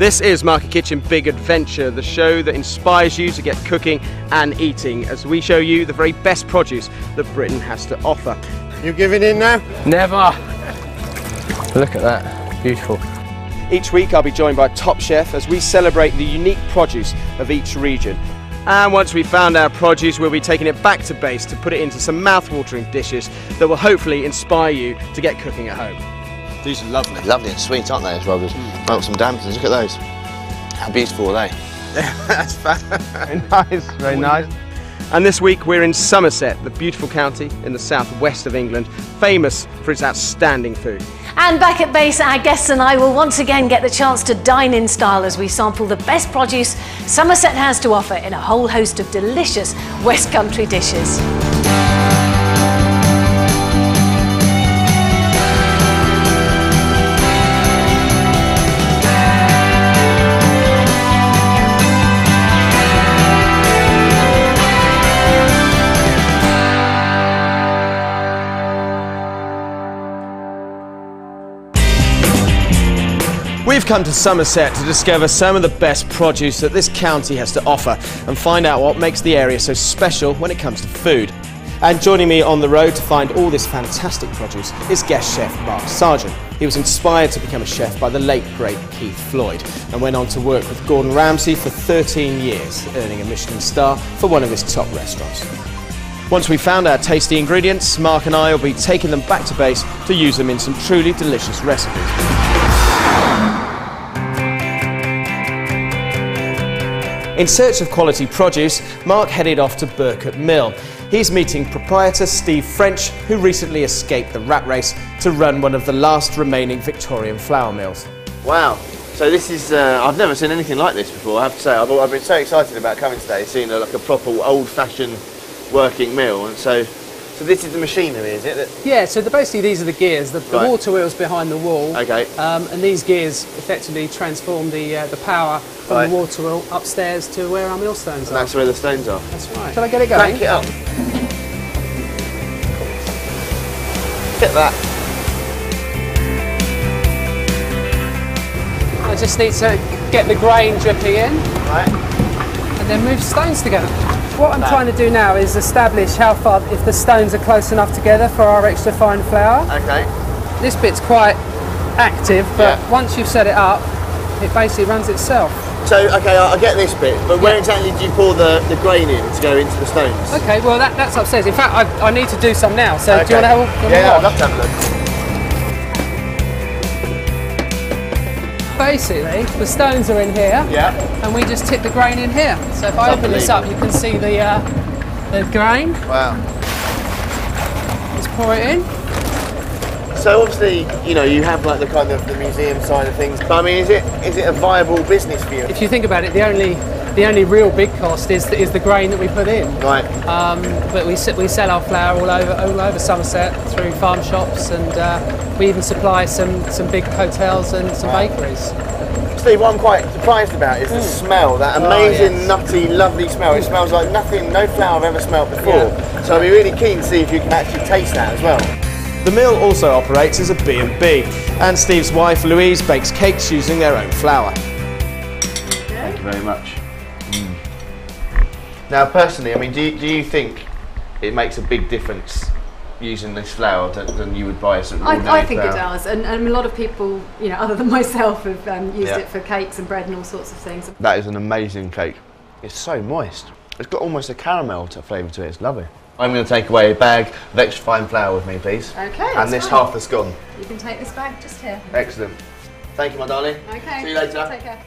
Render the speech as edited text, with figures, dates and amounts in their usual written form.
This is Market Kitchen Big Adventure, the show that inspires you to get cooking and eating as we show you the very best produce that Britain has to offer. You giving in now? Never! Look at that, beautiful. Each week I'll be joined by a top chef as we celebrate the unique produce of each region. And once we've found our produce, we'll be taking it back to base to put it into some mouth-watering dishes that will hopefully inspire you to get cooking at home. These are lovely. Lovely and sweet, aren't they, as well? Like some dampeners, look at those. How beautiful are they? That's fab. Very nice, very nice. And this week we're in Somerset, the beautiful county in the southwest of England, famous for its outstanding food. And back at base, our guests and I will once again get the chance to dine in style as we sample the best produce Somerset has to offer in a whole host of delicious West Country dishes. We've come to Somerset to discover some of the best produce that this county has to offer and find out what makes the area so special when it comes to food. And joining me on the road to find all this fantastic produce is guest chef Mark Sargent. He was inspired to become a chef by the late great Keith Floyd and went on to work with Gordon Ramsay for 13 years, earning a Michelin star for one of his top restaurants. Once we've found our tasty ingredients, Mark and I will be taking them back to base to use them in some truly delicious recipes. In search of quality produce, Mark headed off to Burcott Mill. He's meeting proprietor Steve French, who recently escaped the rat race to run one of the last remaining Victorian flour mills. Wow. So this is, I've never seen anything like this before, I have to say. I've been so excited about coming today, seeing like a proper old-fashioned working mill. And so this is the machinery, is it? Yeah, so basically these are the gears, the Right. water wheels behind the wall. Okay. And these gears effectively transform the power from Right. the water wheel upstairs to where our millstones And are. that's where the stones are. That's right. Shall I get it going? Crank it up. Get that. I just need to get the grain dripping in Right. and then move stones together. What I'm trying to do now is establish how far, if the stones are close enough together for our extra fine flour. Okay. This bit's quite active, but Yeah. once you've set it up, it basically runs itself. So, okay, I get this bit, but where exactly do you pour the grain in to go into the stones? Okay, well that's upstairs. In fact, I need to do some now, so Okay. do you want to have a Yeah, I'd watch? love to have a look. Basically, the stones are in here, Yeah. and we just tip the grain in here. So if I open this up, you can see the grain. Wow. Just pour it in. So obviously, you know, you have like the kind of the museum side of things. But I mean, is it a viable business for you? If you think about it, the only real big cost is the grain that we put in. Right. But we sell our flour all over Somerset through farm shops, and we even supply some big hotels and some bakeries. Steve, what I'm quite surprised about is the smell, that amazing, nutty, lovely smell. It smells like nothing, no flour I've ever smelled before. Yeah. So I'd be really keen to see if you can actually taste that as well. The mill also operates as a B&B, and Steve's wife Louise bakes cakes using their own flour. Thank you very much. Now, personally, I mean, do you think it makes a big difference using this flour than you would buy some ordinary I think flour? it does, and a lot of people, you know, other than myself, have used Yeah. it for cakes and bread and all sorts of things. That is an amazing cake. It's so moist. It's got almost a caramel flavour to it. It's lovely. I'm going to take away a bag of extra fine flour with me, please. Okay, And that's this fine. half that's gone. You can take this back just here. Excellent. Thank you, my darling. Okay. See you later. Take care.